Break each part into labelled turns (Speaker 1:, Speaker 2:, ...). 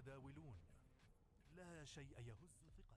Speaker 1: متداولون، لا شيء يهز ثقة.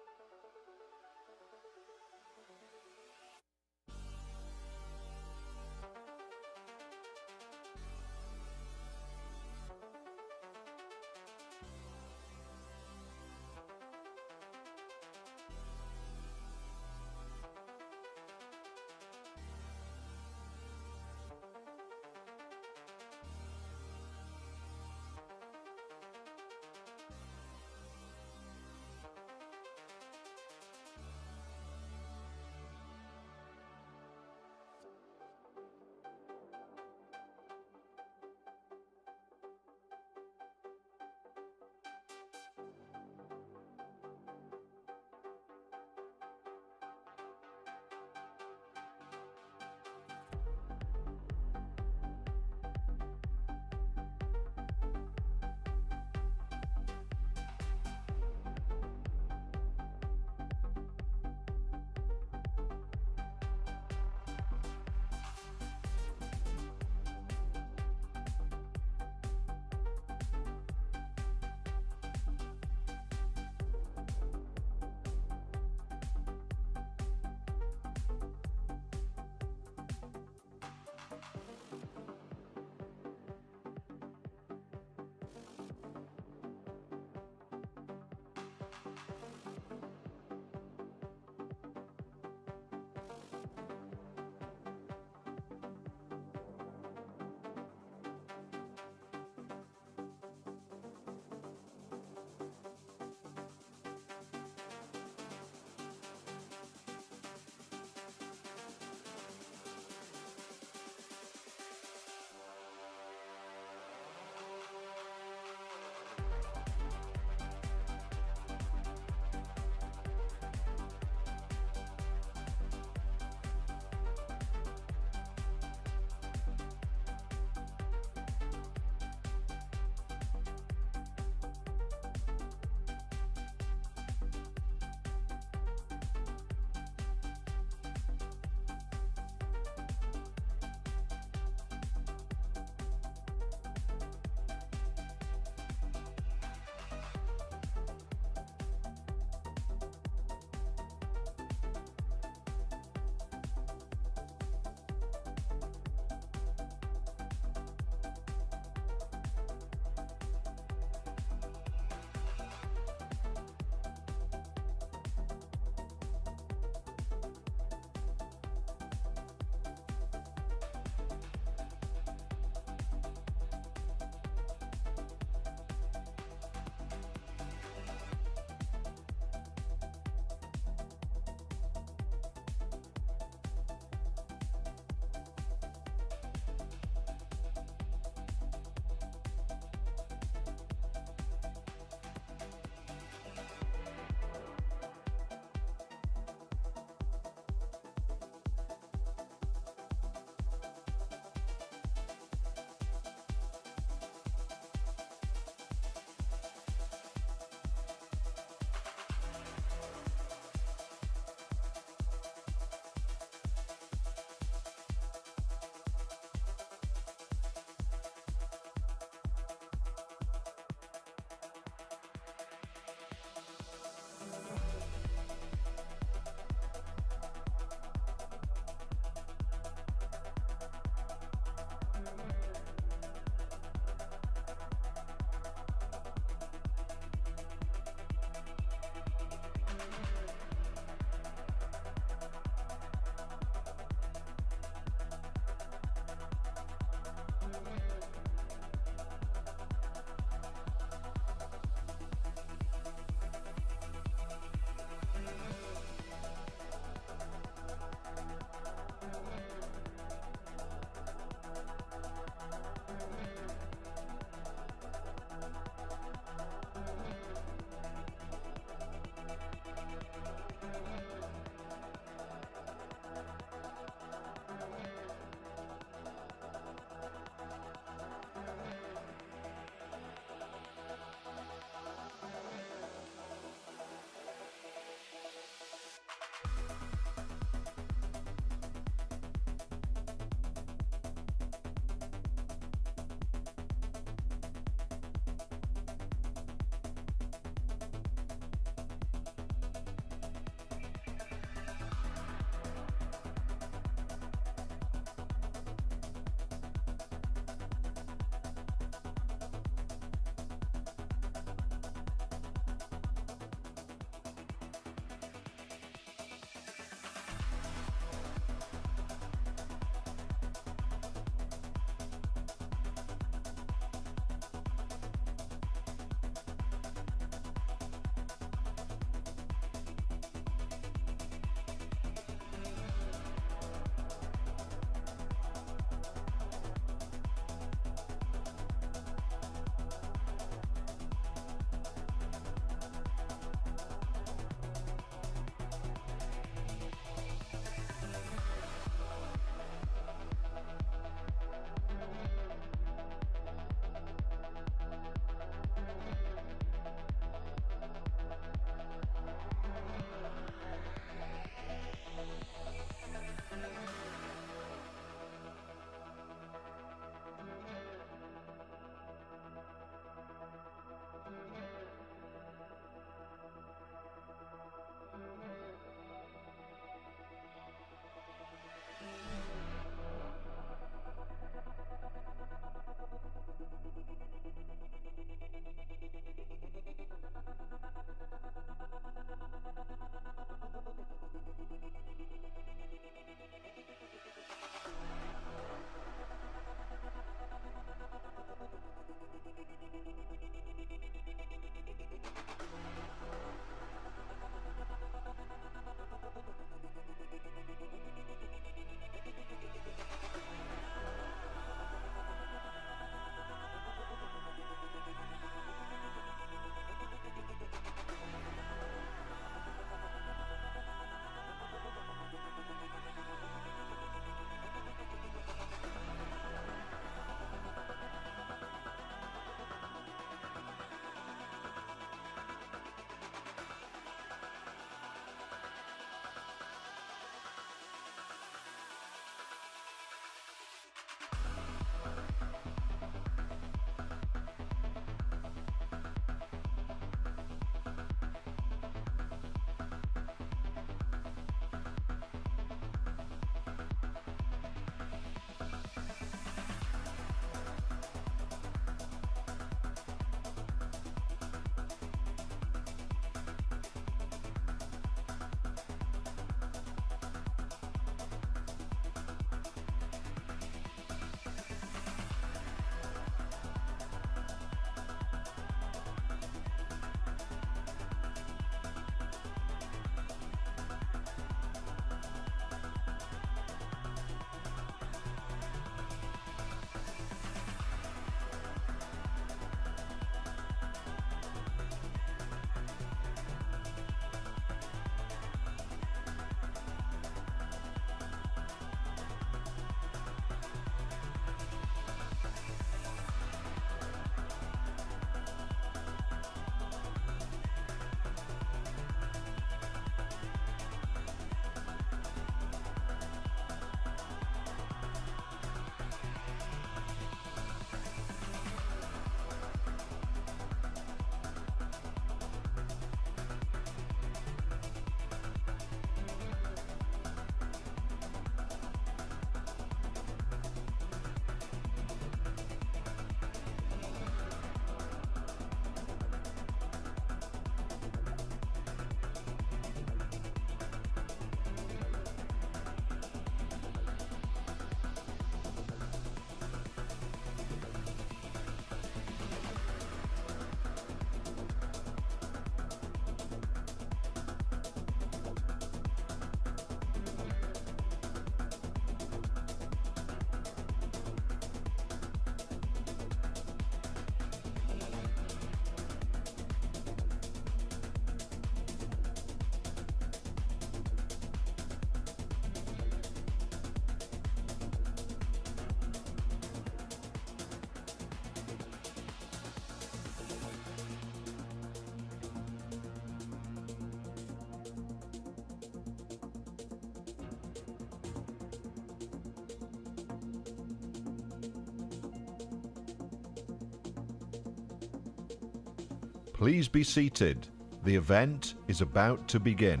Speaker 2: Please be seated. The event is about to begin.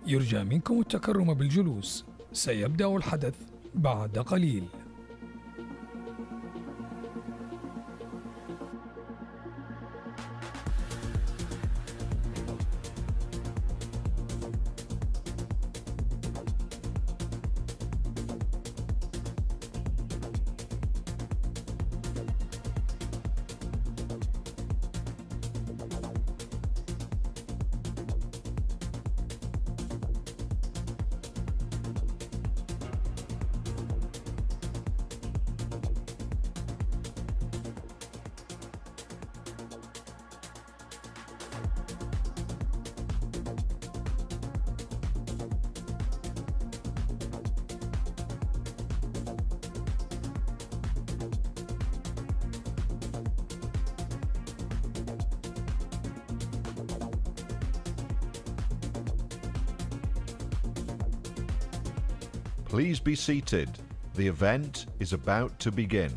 Speaker 3: يرجى منكم التكرم بالجلوس. سيبدأ الحدث بعد قليل.
Speaker 2: Please be seated. The event is about to begin.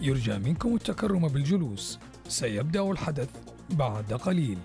Speaker 3: يرجى منكم التكرم بالجلوس. سيبدأ الحدث بعد قليل.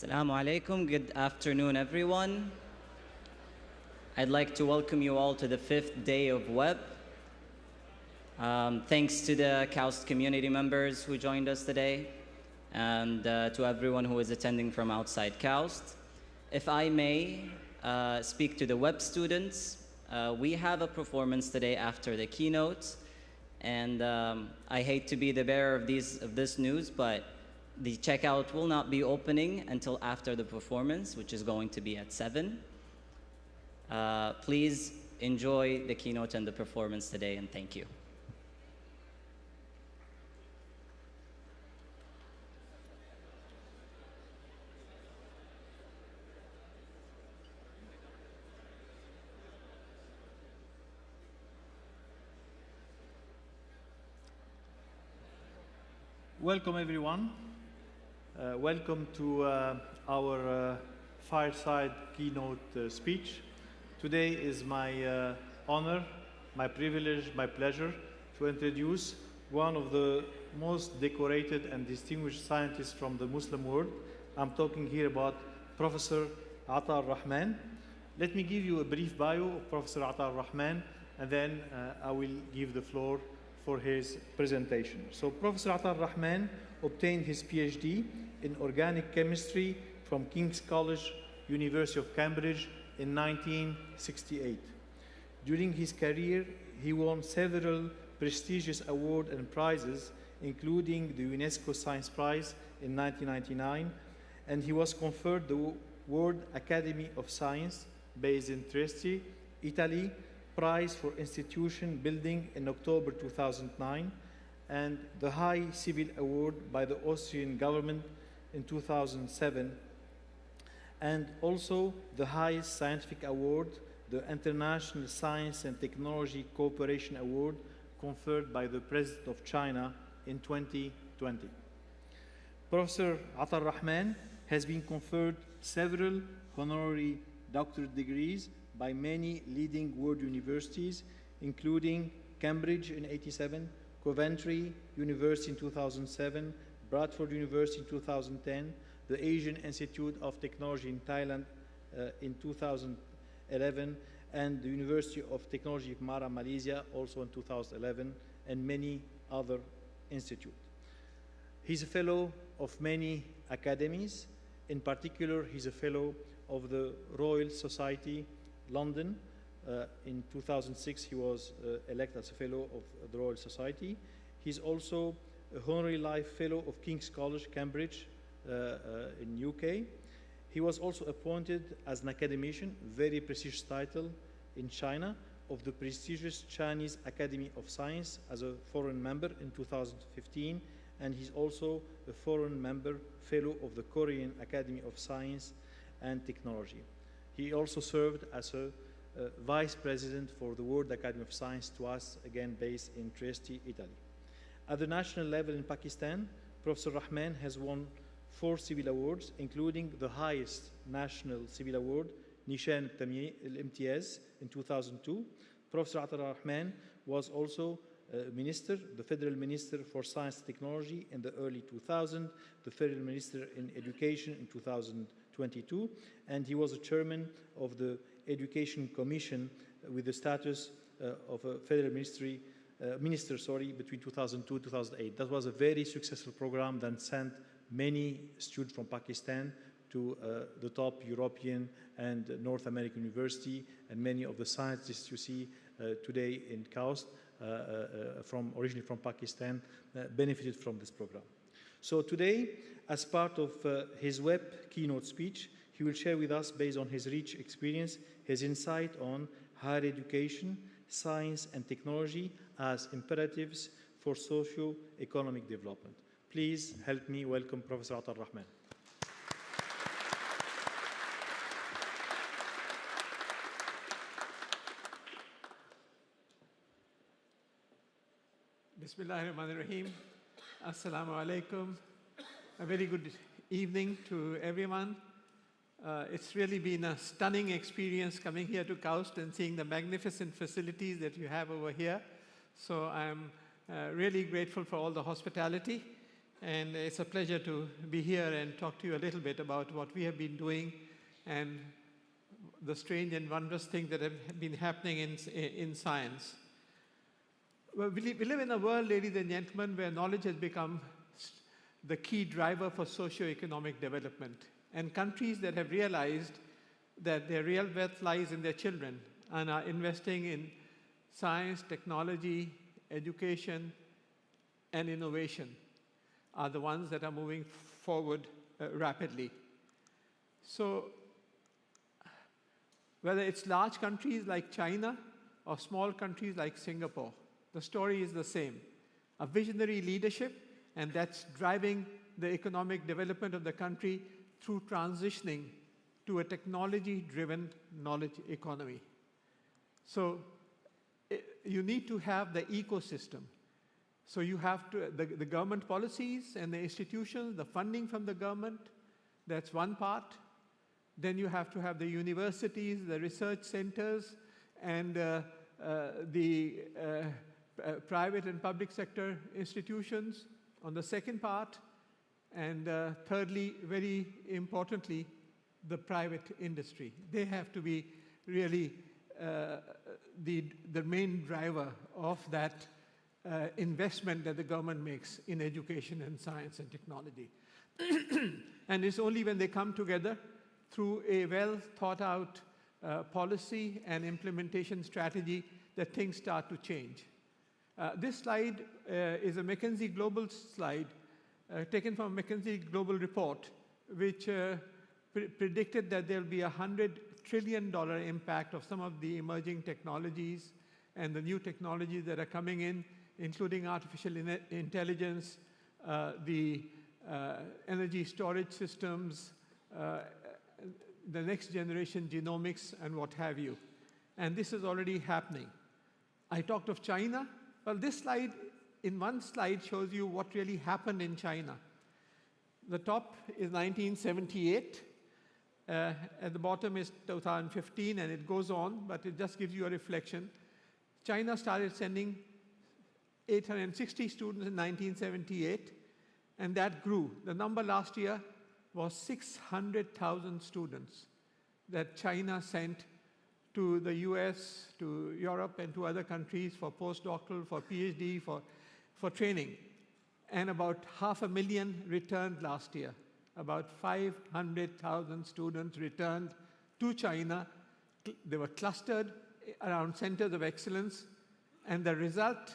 Speaker 4: Assalamu alaikum. Good afternoon, everyone. I'd like to welcome you all to the 5th day of WEP. Thanks to the KAUST community members who joined us today, and to everyone who is attending from outside KAUST. If I may speak to the WEP students, we have a performance today after the keynote, and I hate to be the bearer of this news, but the checkout will not be opening until after the performance, which is going to be at 7. Please enjoy the keynote and the performance today, and thank you.
Speaker 5: Welcome, everyone. Welcome to our Fireside keynote speech. Today is my honor, my privilege, my pleasure to introduce one of the most decorated and distinguished scientists from the Muslim world. I'm talking here about Professor Atta-ur-Rahman. Let me give you a brief bio of Professor Atta-ur-Rahman, and then I will give the floor for his presentation. So Professor Atta-ur-Rahman obtained his PhD in organic chemistry from King's College, University of Cambridge in 1968. During his career, he won several prestigious awards and prizes, including the UNESCO Science Prize in 1999, and he was conferred the World Academy of Science based in Trieste, Italy, Prize for Institution Building in October 2009, and the High Civil Award by the Austrian government in 2007, and also the highest scientific award, the International Science and Technology Cooperation Award, conferred by the President of China in 2020. Professor Atta-ur-Rahman has been conferred several honorary doctorate degrees by many leading world universities, including Cambridge in '87, Coventry University in 2007, Bradford University in 2010, the Asian Institute of Technology in Thailand in 2011, and the University of Technology of Mara, Malaysia, also in 2011, and many other institutes. He's a fellow of many academies. In particular, he's a fellow of the Royal Society, London. In 2006, he was elected as a fellow of the Royal Society. He's also a honorary life fellow of King's College, Cambridge, in UK. He was also appointed as an academician, very prestigious title in China, of the prestigious Chinese Academy of Science as a foreign member in 2015, and he's also a foreign member fellow of the Korean Academy of Science and Technology. He also served as a vice president for the World Academy of Science, TWAS, again based in Trieste, Italy. At the national level in Pakistan, Professor Rahman has won 4 civil awards, including the highest national civil award, Nishan al-Imtiaz, in 2002. Professor Atta-ur-Rahman was also minister, the Federal Minister for Science and Technology in the early 2000s, the Federal Minister in Education in 2022, and he was a chairman of the Education Commission with the status of a Federal Minister between 2002 and 2008. That was a very successful program that sent many students from Pakistan to the top European and North American university, and many of the scientists you see today in KAUST, originally from Pakistan, benefited from this program. So today, as part of his WEP keynote speech, he will share with us, based on his rich experience, his insight on higher education, science and technology as imperatives for socio-economic development. Please help me welcome Professor Atta-ur-Rahman.
Speaker 6: Bismillahirrahmanirrahim. Assalamu alaikum. A very good evening to everyone. It's really been a stunning experience coming here to KAUST and seeing the magnificent facilities that you have over here. So I'm really grateful for all the hospitality, and it's a pleasure to be here and talk to you a little bit about what we have been doing and the strange and wondrous things that have been happening in science. Well, we live in a world, ladies and gentlemen, where knowledge has become the key driver for socio-economic development. And countries that have realized that their real wealth lies in their children and are investing in science, technology, education, and innovation are the ones that are moving forward rapidly. So whether it's large countries like China or small countries like Singapore, the story is the same. A visionary leadership, and that's driving the economic development of the country through transitioning to a technology-driven knowledge economy. So you need to have the ecosystem. So you have to, the government policies and the institutions, the funding from the government, that's one part. Then you have to have the universities, the research centers, and the private and public sector institutions on the second part. And thirdly, very importantly, the private industry. They have to be really the main driver of that investment that the government makes in education and science and technology. And it's only when they come together through a well-thought-out policy and implementation strategy that things start to change. This slide is a McKinsey Global slide taken from a McKinsey Global report, which predicted that there will be $100 trillion impact of some of the emerging technologies and the new technologies that are coming in, including artificial intelligence, the energy storage systems, the next generation genomics, and what have you. And this is already happening. I talked of China. Well, this slide, in one slide, shows you what really happened in China. The top is 1978. At the bottom is 2015, and it goes on, but it just gives you a reflection. China started sending 860 students in 1978, and that grew. The number last year was 600,000 students that China sent to the US, to Europe, and to other countries for postdoctoral, for PhD, for training. And about 500,000 returned last year. About 500,000 students returned to China. They were clustered around centers of excellence. And the result,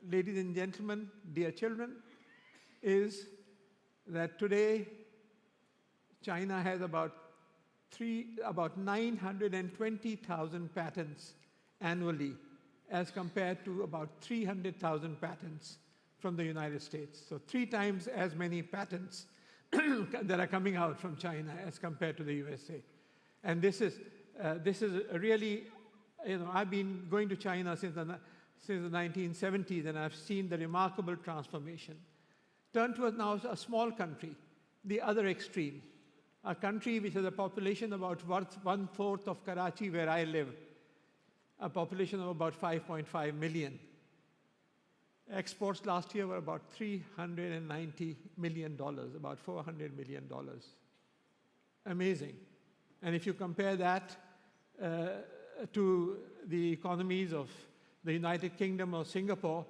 Speaker 6: ladies and gentlemen, dear children, is that today China has about 920,000 patents annually, as compared to about 300,000 patents from the United States. So 3 times as many patents that are coming out from China as compared to the USA. And this is really, I've been going to China since the 1970s, and I've seen the remarkable transformation. Turn to now a small country, the other extreme, a country which has a population about 1/4 of Karachi, where I live, a population of about 5.5 million. Exports last year were about $390 million, about $400 million. Amazing. And if you compare that to the economies of the United Kingdom or Singapore,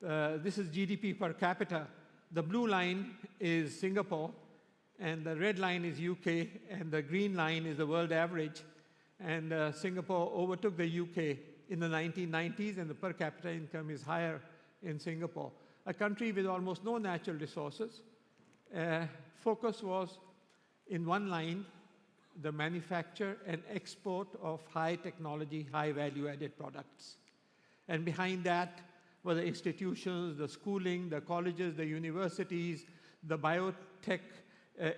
Speaker 6: this is GDP per capita. The blue line is Singapore, and the red line is UK, and the green line is the world average. And Singapore overtook the UK in the 1990s, and the per capita income is higher in Singapore. A country with almost no natural resources. Focus was, in one line, the manufacture and export of high technology, high value-added products. And behind that were the institutions, the schooling, the colleges, the universities, the biotech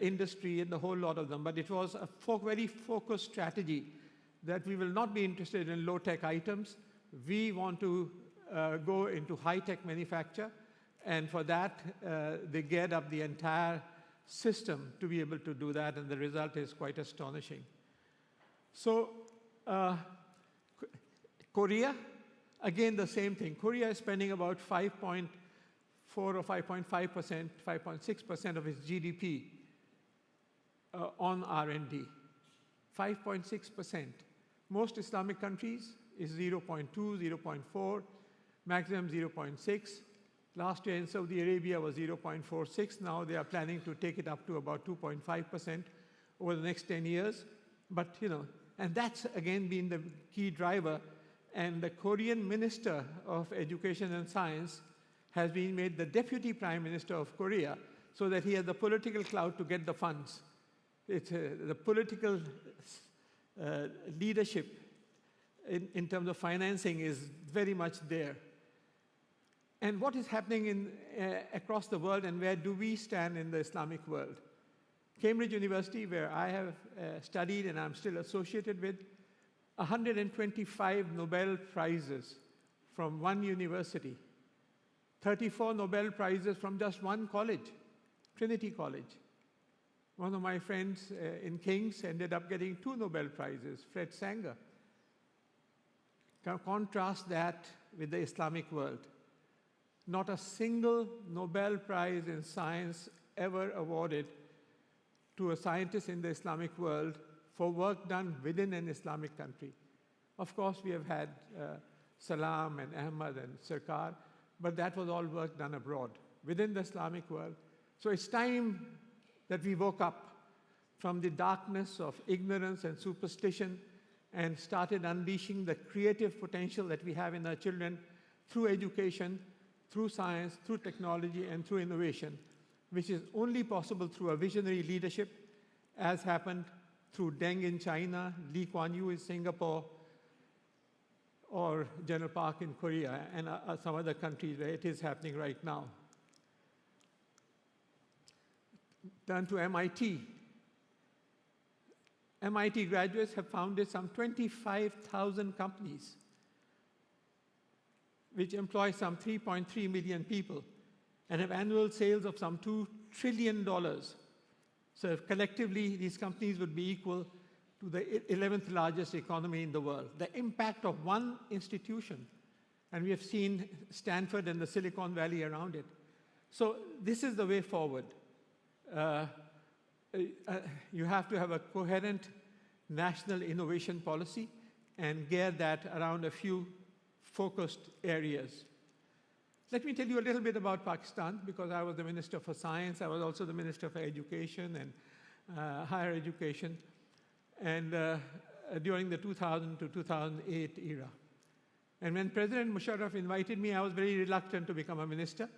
Speaker 6: industry, and the whole lot of them. But it was a very focused strategy that we will not be interested in low-tech items. We want to go into high-tech manufacture, and for that, they geared up the entire system to be able to do that, and the result is quite astonishing. So, Korea, again the same thing. Korea is spending about 5.4 or 5.5%, 5.6% of its GDP on R&D. 5.6%. Most Islamic countries is 0.2, 0.4, maximum 0.6. Last year in Saudi Arabia was 0.46. Now they are planning to take it up to about 2.5% over the next 10 years. But, and that's again been the key driver. And the Korean Minister of Education and Science has been made the Deputy Prime Minister of Korea, so that he has the political clout to get the funds. It's the political leadership in terms of financing is very much there. And what is happening across the world, and where do we stand in the Islamic world? Cambridge University, where I have studied and I'm still associated with, 125 Nobel Prizes from one university, 34 Nobel Prizes from just one college, Trinity College. One of my friends in King's ended up getting 2 Nobel Prizes, Fred Sanger. Contrast that with the Islamic world. Not a single Nobel Prize in science ever awarded to a scientist in the Islamic world for work done within an Islamic country. Of course, we have had Salam and Ahmad and Sarkar, but that was all work done abroad, within the Islamic world. So it's time that we woke up from the darkness of ignorance and superstition and started unleashing the creative potential that we have in our children through education, through science, through technology, and through innovation, which is only possible through a visionary leadership, as happened through Deng in China, Lee Kuan Yew in Singapore, or General Park in Korea, and some other countries where it is happening right now. Turn to MIT. MIT graduates have founded some 25,000 companies, which employ some 3.3 million people and have annual sales of some $2 trillion. So if collectively, these companies would be equal to the 11th largest economy in the world. The impact of one institution, and we have seen Stanford and the Silicon Valley around it. So this is the way forward. You have to have a coherent national innovation policy and gear that around a few focused areas. Let me tell you a little bit about Pakistan, because I was the Minister for Science. I was also the Minister for Education and Higher Education, and during the 2000 to 2008 era. And when President Musharraf invited me, I was very reluctant to become a minister,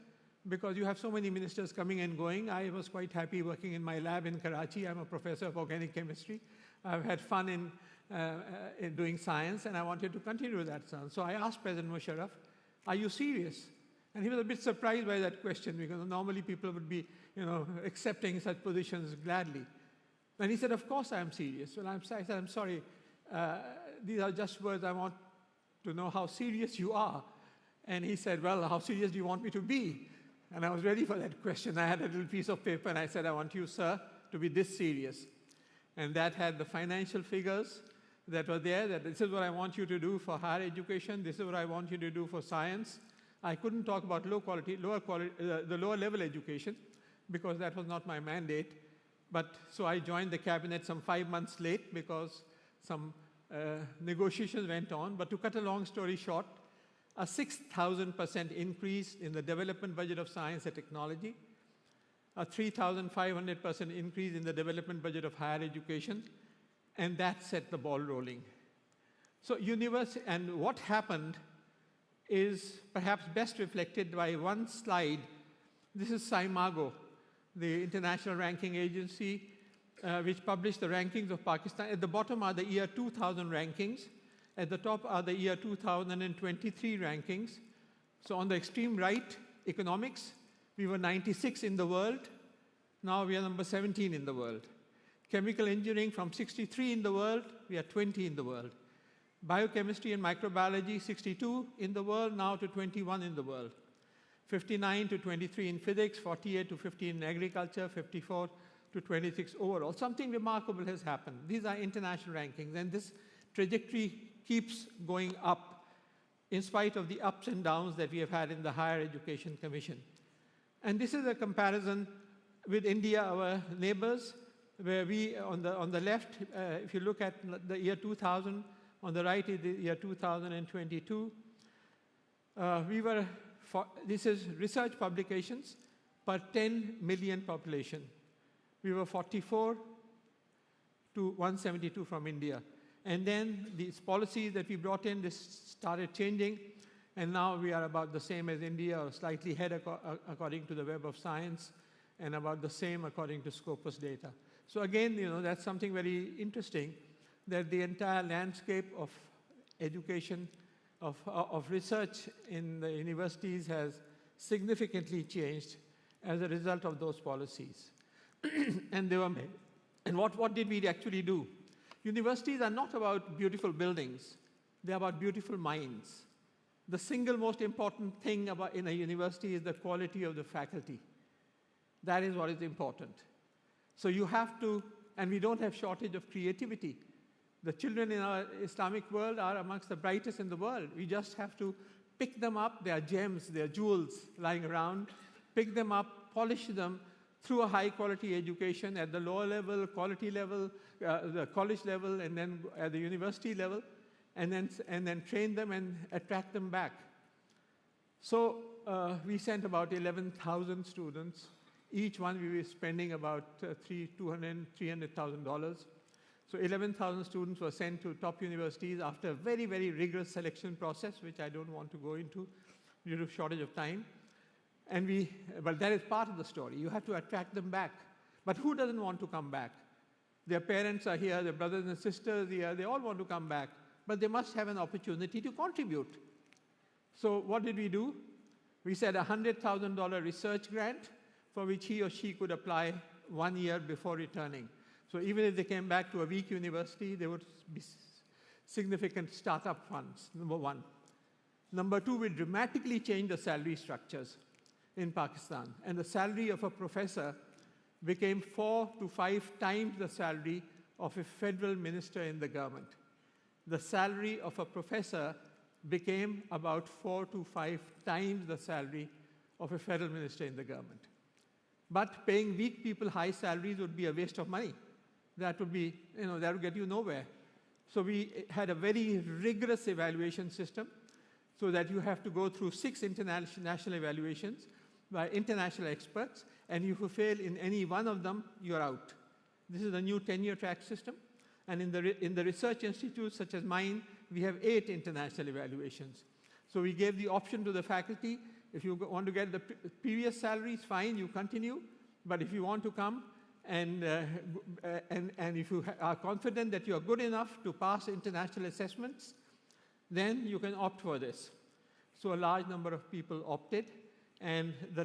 Speaker 6: because you have so many ministers coming and going. I was quite happy working in my lab in Karachi. I'm a professor of organic chemistry. I've had fun in doing science, and I wanted to continue that. So I asked President Musharraf, are you serious? And he was a bit surprised by that question, because normally people would be, accepting such positions gladly. And he said, of course I'm serious. Well, I said, I'm sorry, these are just words. I want to know how serious you are. And he said, well, how serious do you want me to be? And I was ready for that question. I had a little piece of paper, and I said, I want you, sir, to be this serious. And that had the financial figures that were there, that this is what I want you to do for higher education, this is what I want you to do for science. I couldn't talk about the lower level education, because that was not my mandate. So I joined the cabinet some 5 months late, because some negotiations went on. But to cut a long story short, a 6,000% increase in the development budget of science and technology, a 3,500% increase in the development budget of higher education, and that set the ball rolling. So and what happened is perhaps best reflected by one slide. This is SciMago, the international ranking agency, which published the rankings of Pakistan. At the bottom are the year 2000 rankings. At the top are the year 2023 rankings. So on the extreme right, economics, we were 96 in the world. Now we are number 17 in the world. Chemical engineering, from 63 in the world, we are 20 in the world. Biochemistry and microbiology, 62 in the world, now to 21 in the world. 59 to 23 in physics, 48 to 15 in agriculture, 54 to 26 overall. Something remarkable has happened. These are international rankings, and this trajectory keeps going up in spite of the ups and downs that we have had in the Higher Education Commission. And this is a comparison with India, our neighbors, where we, on the left, if you look at the year 2000, on the right is the year 2022. This is research publications per 10 million population. We were 44 to 172 from India. And then these policies that we brought in, this started changing, and now we are about the same as India, or slightly ahead according to the Web of Science, and about the same according to Scopus data. So again, that's something very interesting, that the entire landscape of education, of research in the universities has significantly changed as a result of those policies. And they were made. And what did we actually do? Universities are not about beautiful buildings. They're about beautiful minds. The single most important thing in a university is the quality of the faculty. That is what is important. So you have to, and we don't have shortage of creativity. The children in our Islamic world are amongst the brightest in the world. We just have to pick them up. They are gems, they are jewels lying around. Pick them up, polish them, through a high-quality education at the lower level, quality level, the college level, and then at the university level, and then train them and attract them back. So we sent about 11,000 students. Each one we were spending about $300,000. So 11,000 students were sent to top universities after a very, very rigorous selection process, which I don't want to go into due to shortage of time. But that is part of the story. You have to attract them back. But who doesn't want to come back? Their parents are here, their brothers and sisters here, they all want to come back. But they must have an opportunity to contribute. So what did we do? We said a $100,000 research grant for which he or she could apply 1 year before returning. So even if they came back to a weak university, there would be significant startup funds, number one. Number two, we dramatically changed the salary structures in Pakistan. And the salary of a professor became 4 to 5 times the salary of a federal minister in the government. The salary of a professor became about 4 to 5 times the salary of a federal minister in the government. But paying weak people high salaries would be a waste of money. That would be, that would get you nowhere. So we had a very rigorous evaluation system so that you have to go through 6 international evaluations by international experts, and if you fail in any one of them, you're out. This is a new tenure track system. And in the research institutes such as mine, we have 8 international evaluations. So we gave the option to the faculty, if you want to get the previous salaries, fine, you continue. But if you want to come and if you are confident that you are good enough to pass international assessments, then you can opt for this. So a large number of people opted, and the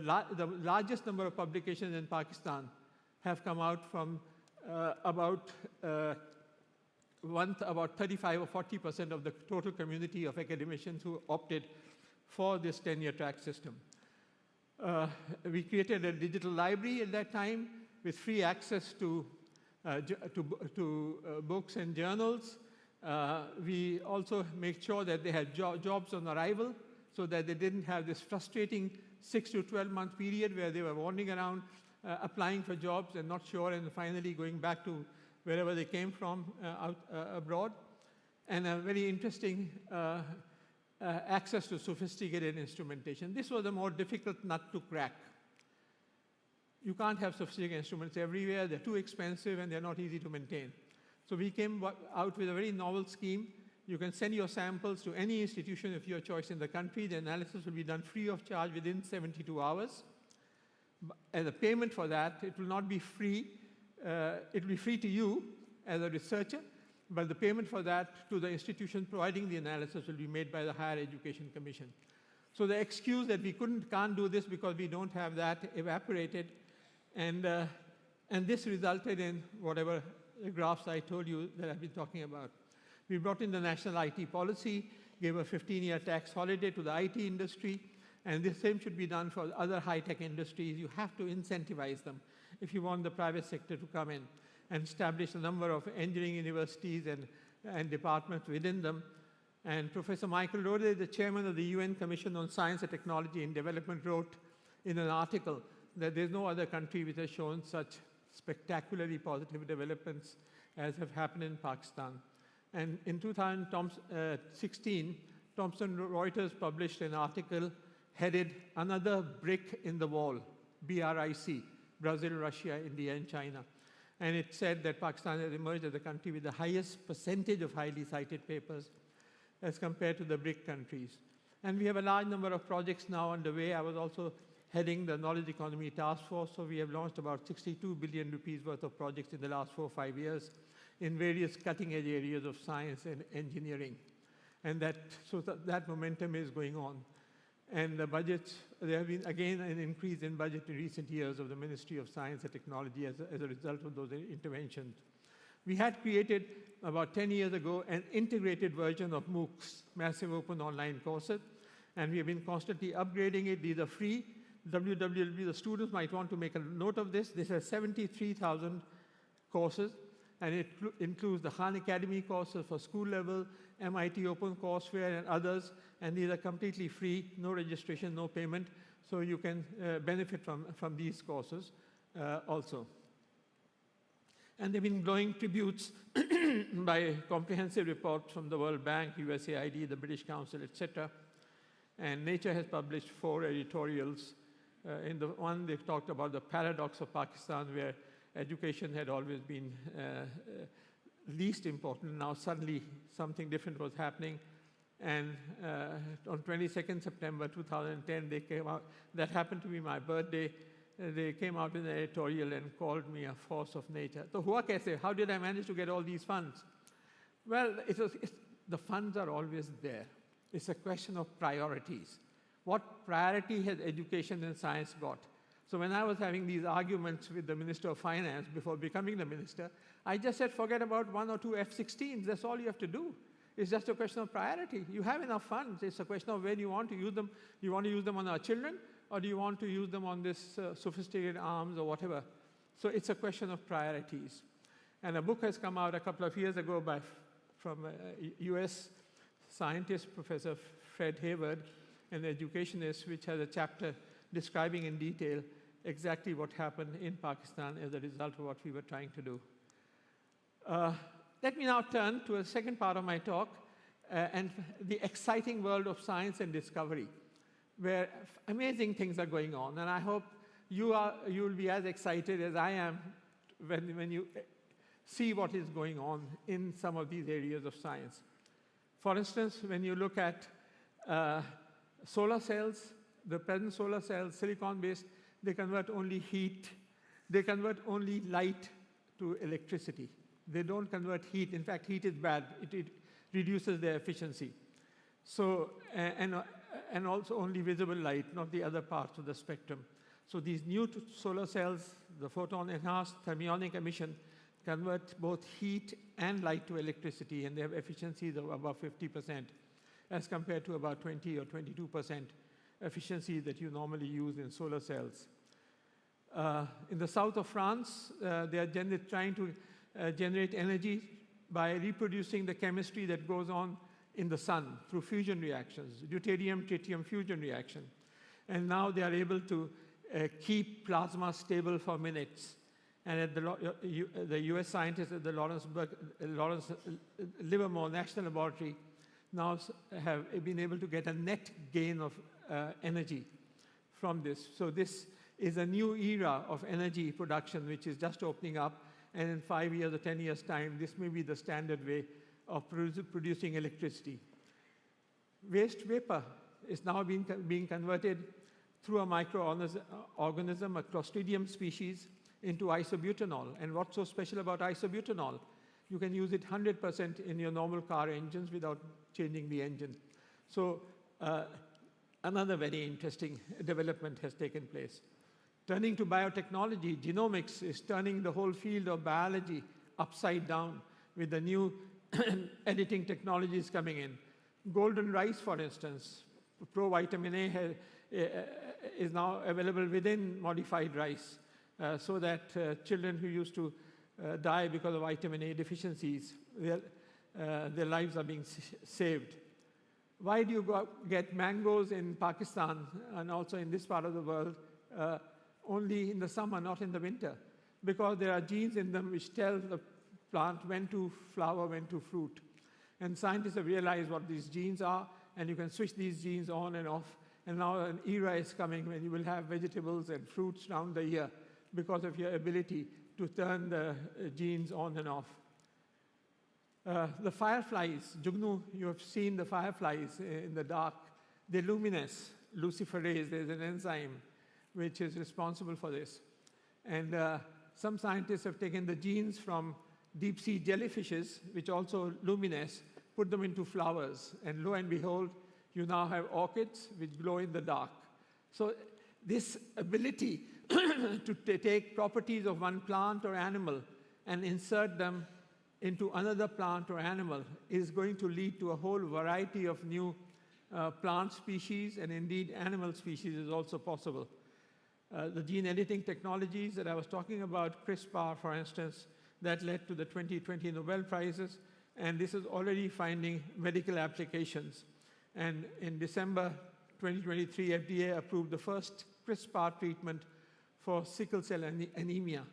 Speaker 6: largest number of publications in Pakistan have come out from about 35 or 40% of the total community of academicians who opted for this tenure track system. We created a digital library at that time with free access to books and journals. We also made sure that they had jobs on arrival so that they didn't have this frustrating 6 to 12-month period where they were wandering around applying for jobs and not sure, and finally going back to wherever they came from abroad. And a very interesting access to sophisticated instrumentation. This was a more difficult nut to crack. You can't have sophisticated instruments everywhere. They're too expensive and they're not easy to maintain. So we came out with a very novel scheme. You can send your samples to any institution of your choice in the country. The analysis will be done free of charge within 72 hours. And the payment for that, it will not be free. It will be free to you as a researcher, but the payment for that to the institution providing the analysis will be made by the Higher Education Commission. So the excuse that we can't do this because we don't have that evaporated, and this resulted in whatever graphs I told you that I've been talking about. We brought in the national IT policy, gave a 15-year tax holiday to the IT industry, and the same should be done for other high-tech industries. You have to incentivize them if you want the private sector to come in, and establish a number of engineering universities and departments within them. And Professor Michael Rohde, the chairman of the UN Commission on Science and Technology and Development, wrote in an article that there's no other country which has shown such spectacularly positive developments as have happened in Pakistan. And in 2016, Thomson Reuters published an article headed "Another Brick in the Wall," BRIC, Brazil, Russia, India, and China. And it said that Pakistan has emerged as the country with the highest percentage of highly cited papers as compared to the BRIC countries. And we have a large number of projects now underway. I was also heading the Knowledge Economy Task Force, so we have launched about 62 billion rupees worth of projects in the last 4 or 5 years in various cutting-edge areas of science and engineering. And that momentum is going on. And the budgets, there have been, again, an increase in budget in recent years of the Ministry of Science and Technology as a result of those interventions. We had created, about 10 years ago, an integrated version of MOOCs, Massive Open Online Courses, and we have been constantly upgrading it. These are free. the students might want to make a note of this. This has 73,000 courses, and it includes the Khan Academy courses for school level, MIT OpenCourseWare, and others, and these are completely free, no registration, no payment, so you can benefit from these courses. also. And there have been glowing tributes by comprehensive reports from the World Bank, USAID, the British Council, etc. And Nature has published 4 editorials. In the one, they've talked about the paradox of Pakistan, where education had always been least important. Now suddenly something different was happening. And on 22nd September 2010, they came out. That happened to be my birthday. They came out with an editorial and called me a force of nature. So hua kaise? How did I manage to get all these funds? Well, the funds are always there. It's a question of priorities. What priority has education and science got? So when I was having these arguments with the Minister of Finance before becoming the minister, I just said, forget about 1 or 2 F-16s. That's all you have to do. It's just a question of priority. You have enough funds. It's a question of where you want to use them. Do you want to use them on our children? Or do you want to use them on this sophisticated arms or whatever? So it's a question of priorities. And a book has come out a couple of years ago from a US scientist, Professor Fred Hayward, an educationist, which has a chapter describing in detail exactly what happened in Pakistan as a result of what we were trying to do. Let me now turn to a second part of my talk, and the exciting world of science and discovery, where amazing things are going on. And I hope you will be as excited as I am when you see what is going on in some of these areas of science. For instance, when you look at solar cells, the present solar cells, silicon-based, they convert only heat. They convert only light to electricity. They don't convert heat. In fact, heat is bad. It reduces their efficiency. So, and also only visible light, not the other parts of the spectrum. So these new solar cells, the photon-enhanced thermionic emission, convert both heat and light to electricity, and they have efficiencies of about 50%, as compared to about 20 or 22% efficiency that you normally use in solar cells. In the south of France, they are trying to generate energy by reproducing the chemistry that goes on in the sun through fusion reactions, deuterium-tritium fusion reaction. And now they are able to keep plasma stable for minutes. And at the US scientists at the Lawrence Livermore National Laboratory now have been able to get a net gain of energy from this. So this is a new era of energy production, which is just opening up. And in 5 years or 10 years' time, this may be the standard way of producing electricity. Waste vapor is now being converted through a microorganism, a Clostridium species, into isobutanol. And what's so special about isobutanol? You can use it 100% in your normal car engines without changing the engine. So another very interesting development has taken place. Turning to biotechnology, genomics is turning the whole field of biology upside down with the new editing technologies coming in. Golden rice, for instance, provitamin A is now available within modified rice, so that children who used to die because of vitamin A deficiencies, their lives are being saved. Why do you get mangoes in Pakistan and also in this part of the world only in the summer, not in the winter? Because there are genes in them which tell the plant when to flower, when to fruit. And scientists have realized what these genes are, and you can switch these genes on and off. And now an era is coming when you will have vegetables and fruits round the year because of your ability to turn the genes on and off. The fireflies, Jugnu, you have seen the fireflies in the dark. They luminesce, luciferase. There's an enzyme which is responsible for this. And some scientists have taken the genes from deep-sea jellyfishes, which also luminesce, put them into flowers, and lo and behold, you now have orchids which glow in the dark. So this ability to take properties of one plant or animal and insert them into another plant or animal is going to lead to a whole variety of new plant species, and indeed animal species is also possible. The gene editing technologies that I was talking about, CRISPR, for instance, that led to the 2020 Nobel Prizes, and this is already finding medical applications. And in December 2023, FDA approved the first CRISPR treatment for sickle cell anemia.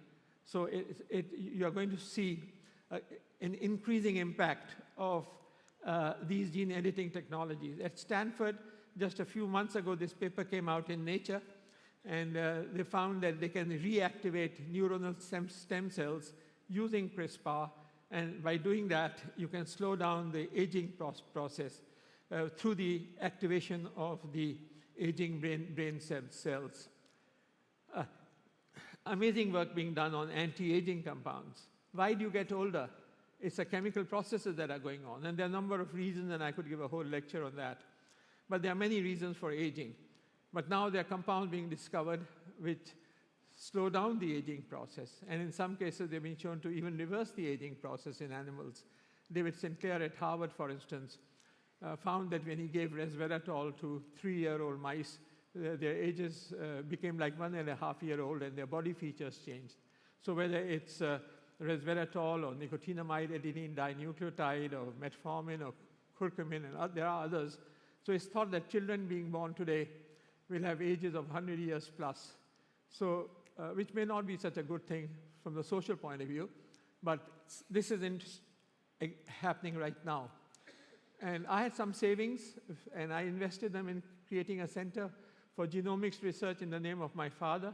Speaker 6: So you are going to see an increasing impact of these gene editing technologies. At Stanford, just a few months ago, this paper came out in Nature, and they found that they can reactivate neuronal stem cells using CRISPR, and by doing that, you can slow down the aging process through the activation of the aging brain cells. Amazing work being done on anti-aging compounds. Why do you get older? It's the chemical processes that are going on, and there are a number of reasons, and I could give a whole lecture on that. But there are many reasons for aging. But now there are compounds being discovered which slow down the aging process, and in some cases they've been shown to even reverse the aging process in animals. David Sinclair at Harvard, for instance, found that when he gave resveratrol to 3-year-old mice, their ages became like 1.5-year-old, and their body features changed. So whether it's resveratrol or nicotinamide adenine dinucleotide or metformin or curcumin, and there are others. So it's thought that children being born today will have ages of 100 years plus. So, which may not be such a good thing from the social point of view, but this is happening right now. And I had some savings, and I invested them in creating a center for genomics research in the name of my father.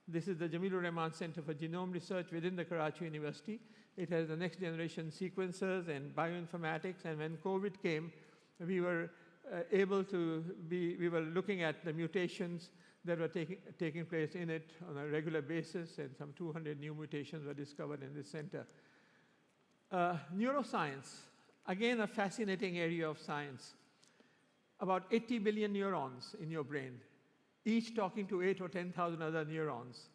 Speaker 6: This is the Atta-ur-Rahman Center for Genome Research within the Karachi University. It has the next generation sequencers and bioinformatics, and when COVID came, we were we were looking at the mutations that were taking place in it on a regular basis, and some 200 new mutations were discovered in this center. Neuroscience, again a fascinating area of science. About 80 billion neurons in your brain, each talking to 8 or 10,000 other neurons.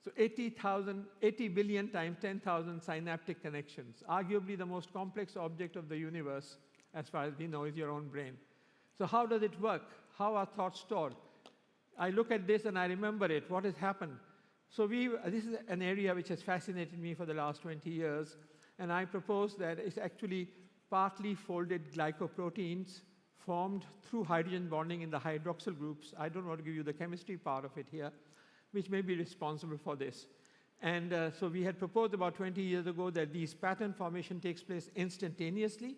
Speaker 6: So 80 billion times 10,000 synaptic connections. Arguably the most complex object of the universe, as far as we know, is your own brain. So how does it work? How are thoughts stored? I look at this and I remember it. What has happened? So this is an area which has fascinated me for the last 20 years, and I propose that it's actually partly folded glycoproteins formed through hydrogen bonding in the hydroxyl groups. I don't want to give you the chemistry part of it here, which may be responsible for this. And so we had proposed about 20 years ago that these pattern formation takes place instantaneously,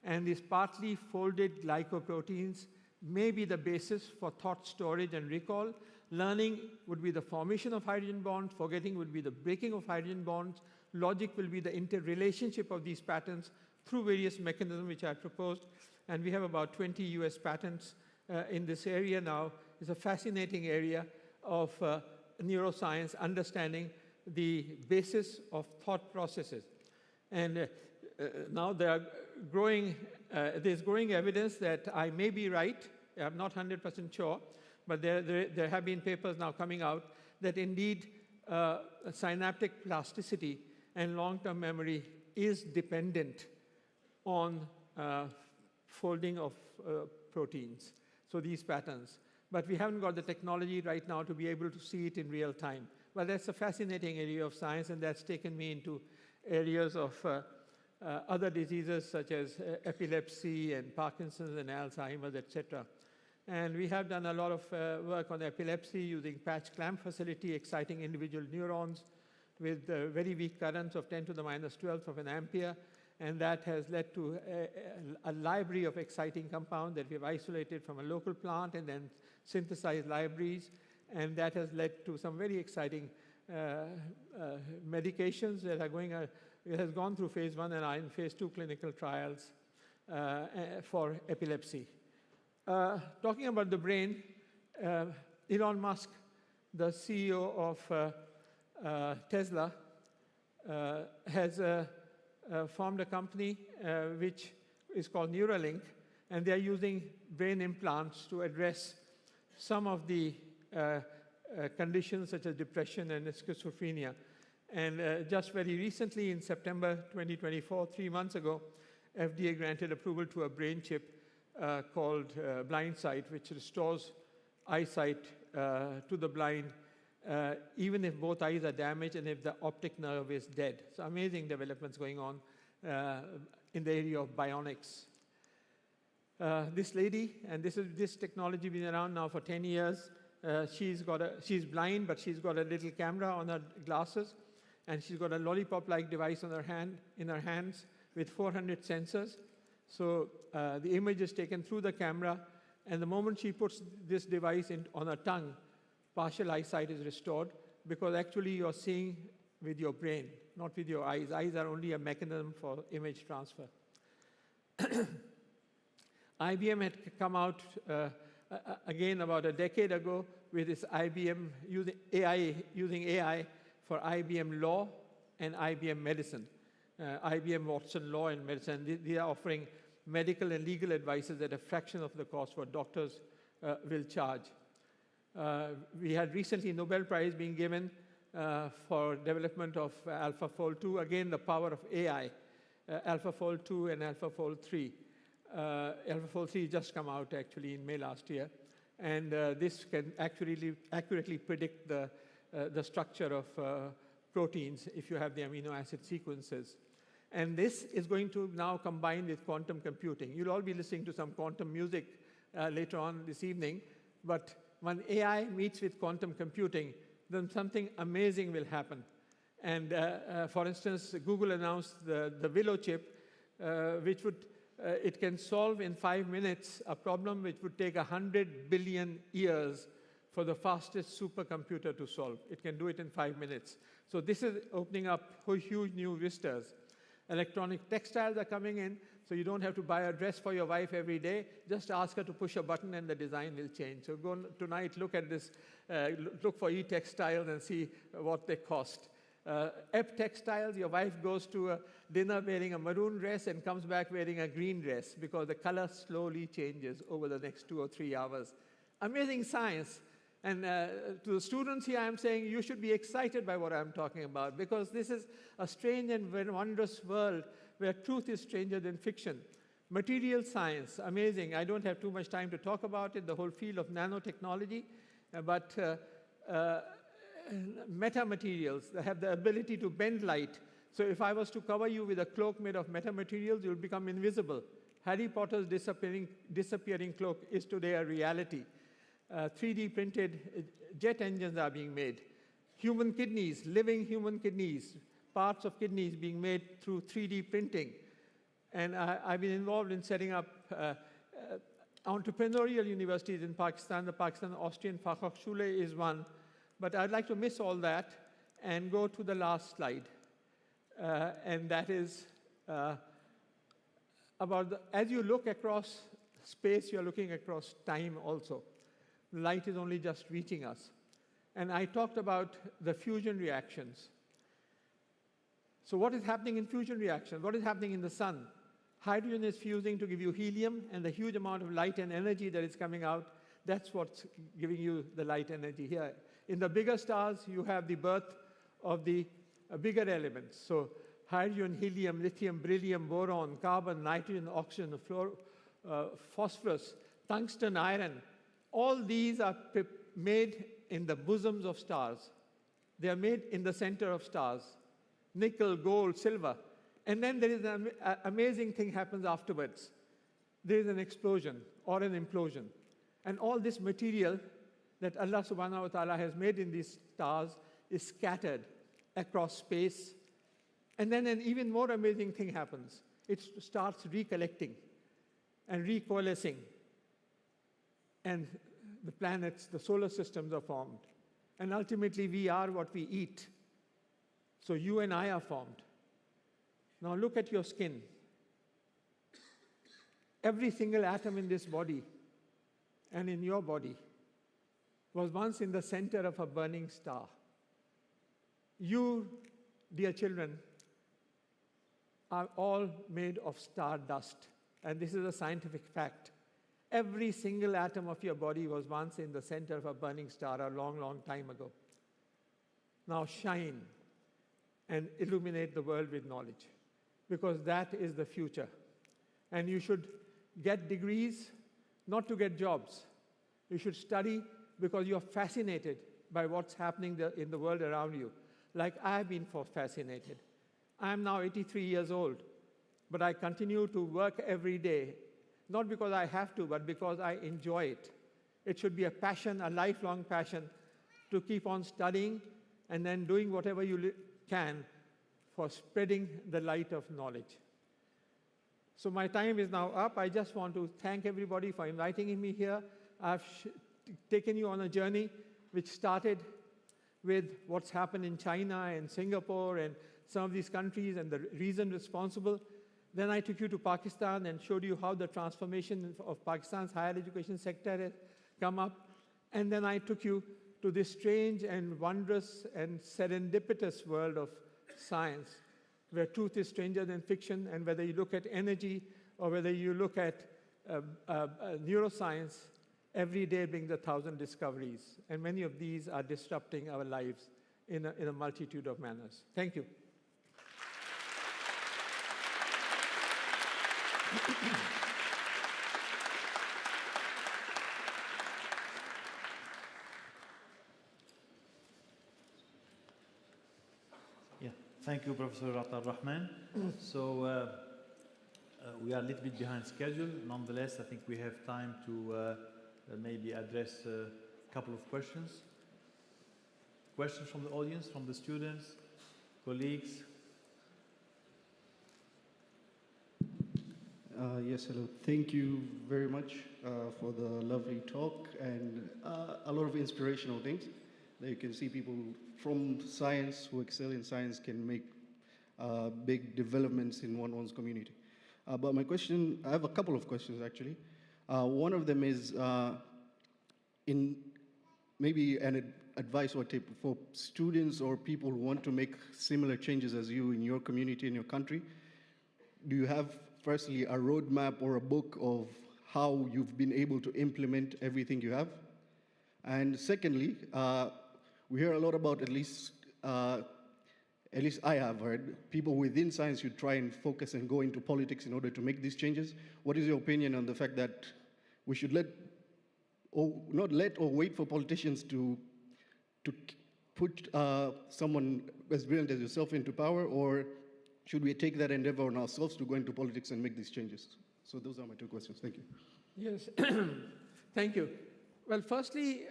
Speaker 6: and these partly folded glycoproteins may be the basis for thought storage and recall. Learning would be the formation of hydrogen bonds, forgetting would be the breaking of hydrogen bonds, logic will be the interrelationship of these patterns through various mechanisms which I proposed, and we have about 20 US patents in this area now. It's a fascinating area of neuroscience, understanding the basis of thought processes. And now there's growing evidence that I may be right. I'm not 100% sure, but there have been papers now coming out that indeed synaptic plasticity and long-term memory is dependent on folding of proteins, so these patterns. But we haven't got the technology right now to be able to see it in real time. But that's a fascinating area of science, and that's taken me into areas of other diseases such as epilepsy and Parkinson's and Alzheimer's, etc. And we have done a lot of work on epilepsy using patch clamp facility, exciting individual neurons with very weak currents of 10 to the minus 12th of an ampere. And that has led to a library of exciting compounds that we've isolated from a local plant and then synthesized libraries. And that has led to some very exciting medications that are going, it has gone through phase 1 and are in phase 2 clinical trials for epilepsy. Talking about the brain, Elon Musk, the CEO of Tesla, has formed a company which is called Neuralink, and they are using brain implants to address some of the conditions such as depression and schizophrenia. And just very recently, in September 2024, 3 months ago, FDA granted approval to a brain chip called BlindSight, which restores eyesight to the blind, even if both eyes are damaged and if the optic nerve is dead. So amazing developments going on in the area of bionics. This lady, and this technology been around now for 10 years, she's blind, but she's got a little camera on her glasses, and she's got a lollipop-like device on in her hands with 400 sensors. So the image is taken through the camera, and the moment she puts this device on her tongue, partial eyesight is restored, because actually you're seeing with your brain, not with your eyes. Eyes are only a mechanism for image transfer. IBM had come out again about a decade ago with this IBM using AI for IBM Law and IBM Medicine. IBM Watson Law and Medicine, they are offering medical and legal advices at a fraction of the cost what doctors will charge. We had recently Nobel Prize being given for development of AlphaFold 2, again the power of AI, AlphaFold 2 and AlphaFold 3. AlphaFold 3 just come out actually in May last year, and this can accurately predict the structure of proteins if you have the amino acid sequences. And this is going to now combine with quantum computing. You'll all be listening to some quantum music later on this evening, but when AI meets with quantum computing, then something amazing will happen. And for instance, Google announced the Willow chip, which would, it can solve in 5 minutes a problem which would take 100 billion years for the fastest supercomputer to solve. It can do it in 5 minutes. So this is opening up huge new vistas. Electronic textiles are coming in, so you don't have to buy a dress for your wife every day. Just ask her to push a button and the design will change. So go tonight, look at this, look for e-textiles and see what they cost. WEP textiles, your wife goes to a dinner wearing a maroon dress and comes back wearing a green dress because the color slowly changes over the next 2 or 3 hours. Amazing science. And to the students here, I'm saying you should be excited by what I'm talking about, because this is a strange and very wondrous world where truth is stranger than fiction. Material science, amazing. I don't have too much time to talk about it, the whole field of nanotechnology, but metamaterials that have the ability to bend light. So if I was to cover you with a cloak made of metamaterials, you'll become invisible. Harry Potter's disappearing cloak is today a reality. 3D printed jet engines are being made. Human kidneys, living human kidneys, parts of kidneys being made through 3D printing. And I've been involved in setting up entrepreneurial universities in Pakistan. The Pakistan Austrian Fachhochschule is one. But I'd like to miss all that and go to the last slide. And that is about, as you look across space, you're looking across time also. Light is only just reaching us. And I talked about the fusion reactions. So what is happening in fusion reactions? What is happening in the sun? Hydrogen is fusing to give you helium, and the huge amount of light and energy that is coming out, that's what's giving you the light energy here. In the bigger stars, you have the birth of the bigger elements. So hydrogen, helium, lithium, beryllium, boron, carbon, nitrogen, oxygen, phosphorus, tungsten, iron. All these are made in the bosoms of stars. They are made in the center of stars. Nickel, gold, silver. And then there is an amazing thing happens afterwards. There is an explosion or an implosion. And all this material that Allah subhanahu wa ta'ala has made in these stars is scattered across space. And then an even more amazing thing happens. It starts recollecting and recoalescing. And the planets, the solar systems are formed. And ultimately, we are what we eat. So you and I are formed. Now look at your skin. Every single atom in this body and in your body was once in the center of a burning star. You, dear children, are all made of stardust. And this is a scientific fact. Every single atom of your body was once in the center of a burning star a long, long time ago. Now shine and illuminate the world with knowledge, because that is the future. And you should get degrees, not to get jobs. You should study because you're fascinated by what's happening in the world around you, like I've been fascinated. I'm now 83 years old, but I continue to work every day, not because I have to, but because I enjoy it. It should be a passion, a lifelong passion, to keep on studying and then doing whatever you can for spreading the light of knowledge. So my time is now up. I just want to thank everybody for inviting me here. I've taken you on a journey which started with what's happened in China and Singapore and some of these countries and the reason responsible. Then I took you to Pakistan and showed you how the transformation of Pakistan's higher education sector has come up. And then I took you to this strange and wondrous and serendipitous world of science, where truth is stranger than fiction, and whether you look at energy or whether you look at neuroscience, every day brings 1,000 discoveries, and many of these are disrupting our lives in a multitude of manners. Thank you.
Speaker 5: Thank you, Professor Atta-ur-Rahman. So we are a little bit behind schedule. Nonetheless, I think we have time to maybe address a couple of questions. Questions from the audience, from the students, colleagues?
Speaker 7: Yes, hello. Thank you very much for the lovely talk and a lot of inspirational things. There you can see people from science who excel in science can make big developments in one's community. But my question, I have a couple of questions actually. One of them is in maybe an advice or tip for students or people who want to make similar changes as you in your community, in your country. Do you have, firstly, a roadmap or a book of how you've been able to implement everything you have? And secondly, we hear a lot about, at least I have heard, people within science who try and focus and go into politics in order to make these changes. What is your opinion on the fact that we should not let or wait for politicians to put someone as brilliant as yourself into power, or should we take that endeavor on ourselves to go into politics and make these changes? So those are my two questions. Thank you.
Speaker 6: Yes, thank you. Well, firstly,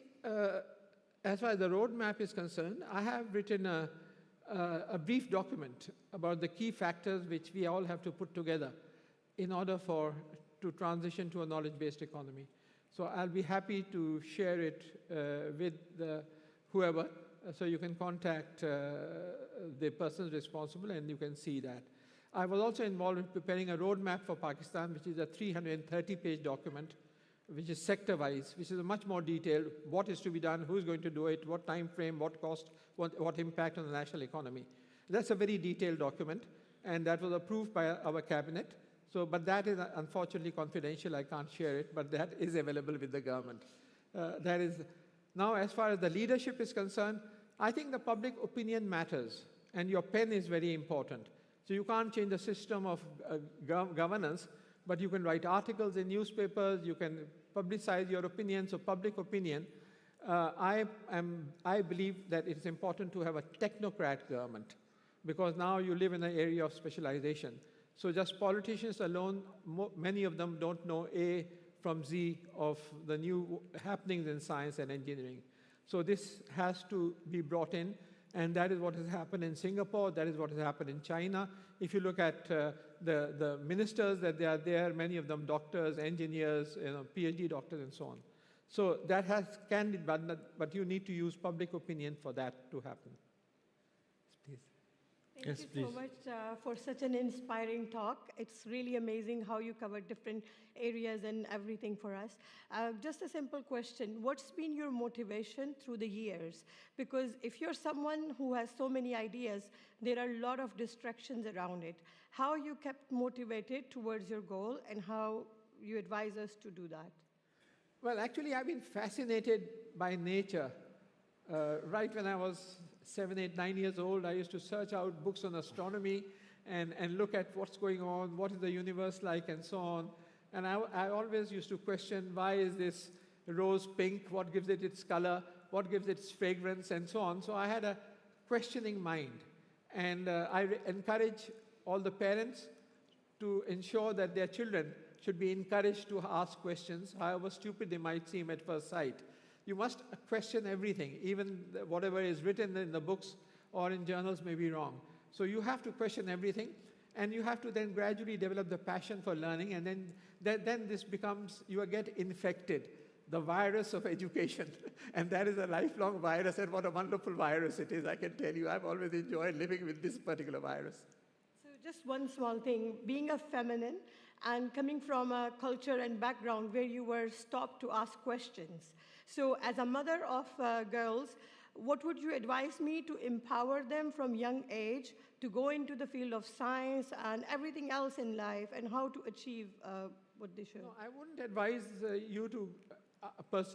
Speaker 6: as far as the roadmap is concerned, I have written a brief document about the key factors which we all have to put together in order to transition to a knowledge-based economy. So I'll be happy to share it with whoever, so you can contact the persons responsible and you can see that. I was also involved in preparing a roadmap for Pakistan, which is a 330-page document, which is sector-wise, which is much more detailed, what is to be done, who's going to do it, what time frame, what cost, what impact on the national economy. That's a very detailed document, and that was approved by our cabinet. So, but that is unfortunately confidential, I can't share it, but that is available with the government. Now, as far as the leadership is concerned, I think the public opinion matters, and your pen is very important. So you can't change the system of governance, but you can write articles in newspapers, you can publicize your opinions of public opinion. I believe that it's important to have a technocrat government, because now you live in an area of specialization. So just politicians alone, many of them don't know A from Z of the new happenings in science and engineering. So this has to be brought in, and that is what has happened in Singapore, that is what has happened in China. If you look at the ministers that they are there, many of them doctors, engineers, PhD doctors, and so on. So that can be done, but you need to use public opinion for that to happen. Please.
Speaker 8: Thank you so much for such an inspiring talk. It's really amazing how you cover different areas and everything for us. Just a simple question. What's been your motivation through the years? Because if you're someone who has so many ideas, there are a lot of distractions around it. How you kept motivated towards your goal, and how you advise us to do that?
Speaker 6: Well, actually, I've been fascinated by nature. Right when I was 7, 8, 9 years old, I used to search out books on astronomy and look at what's going on, what is the universe like, and so on. And I always used to question, why is this rose pink? What gives it its color? What gives it its fragrance? And so on. So I had a questioning mind. And I encourage all the parents to ensure that their children should be encouraged to ask questions, however stupid they might seem at first sight. You must question everything, even whatever is written in the books or in journals may be wrong. So you have to question everything, and you have to then gradually develop the passion for learning, and then this becomes, you get infected, the virus of education. And that is a lifelong virus, and what a wonderful virus it is, I can tell you. I've always enjoyed living with this particular virus.
Speaker 8: So just one small thing, being a feminine and coming from a culture and background where you were stopped to ask questions. So as a mother of girls, what would you advise me to empower them from young age to go into the field of science and everything else in life, and how to achieve what they should?
Speaker 6: No, I wouldn't advise you to